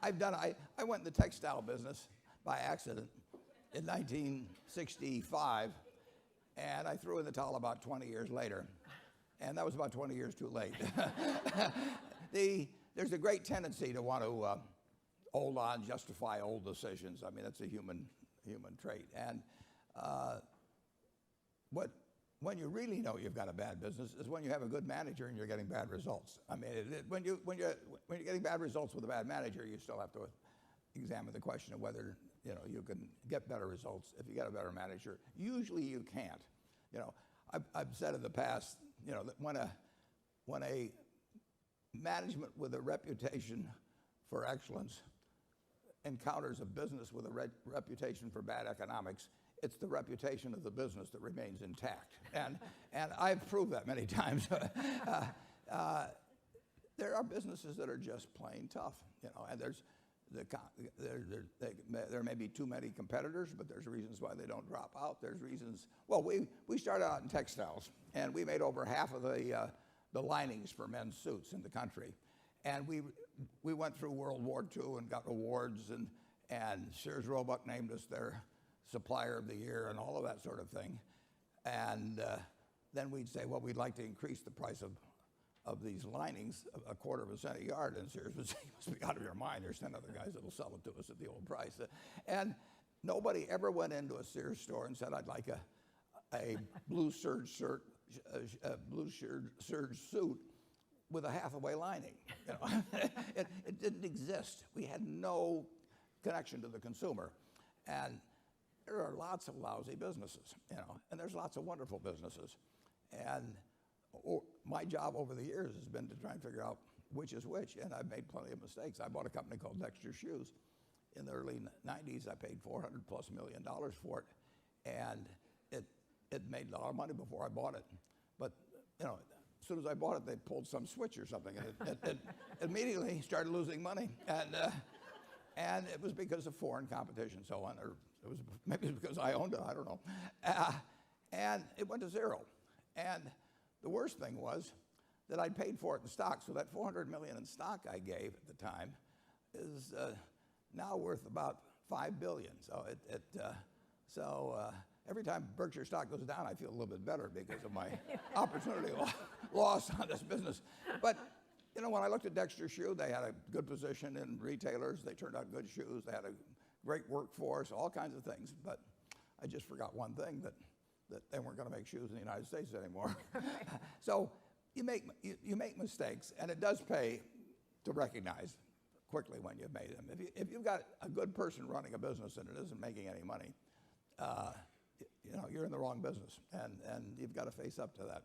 I went in the textile business by accident in 1965, and I threw in the towel about 20 years later. And that was about 20 years too late. There's a great tendency to want to hold on, justify old decisions. I mean, that's a human trait. And when you really know you've got a bad business is when you have a good manager and you're getting bad results. I mean, when you're getting bad results with a bad manager, you still have to examine the question of whether you can get better results if you get a better manager. Usually you can't. I've said in the past, that when a management with a reputation for excellence encounters a business with a reputation for bad economics, it's the reputation of the business that remains intact. And I've proved that many times. There are businesses that are just plain tough, and there may be too many competitors, but there's reasons why they don't drop out. There's reasons. Well, we started out in textiles, and we made over half of the linings for men's suits in the country. And we went through World War II and got awards, and Sears Roebuck named us their supplier of the year and all of that sort of thing. And then we'd say, well, we'd like to increase the price of these linings a quarter of a cent a yard. And Sears would say, you must be out of your mind. There's 10 other guys that'll sell it to us at the old price. And nobody ever went into a Sears store and said, I'd like a blue serge suit with a Hathaway lining. It didn't exist. We had no connection to the consumer. And there are lots of lousy businesses, and there's lots of wonderful businesses. And my job over the years has been to try and figure out which is which, and I've made plenty of mistakes. I bought a company called Dexter Shoes in the early 90s. I paid $400+ million for it, and it made a lot of money before I bought it. But as soon as I bought it, they pulled some switch or something, and it immediately started losing money. And it was because of foreign competition, so on, or maybe it was because I owned it, I don't know. And it went to zero. And the worst thing was that I'd paid for it in stock, so that $400 million in stock I gave at the time is now worth about $5 billion. So every time Berkshire stock goes down, I feel a little bit better because of my opportunity loss on this business. But when I looked at Dexter Shoe, they had a good position in retailers. They turned out good shoes. They had a great workforce, all kinds of things. But I just forgot one thing, that they weren't going to make shoes in the United States anymore. So you make mistakes, and it does pay to recognize quickly when you've made them. If you've got a good person running a business and it isn't making any money, you're in the wrong business, and you've got to face up to that.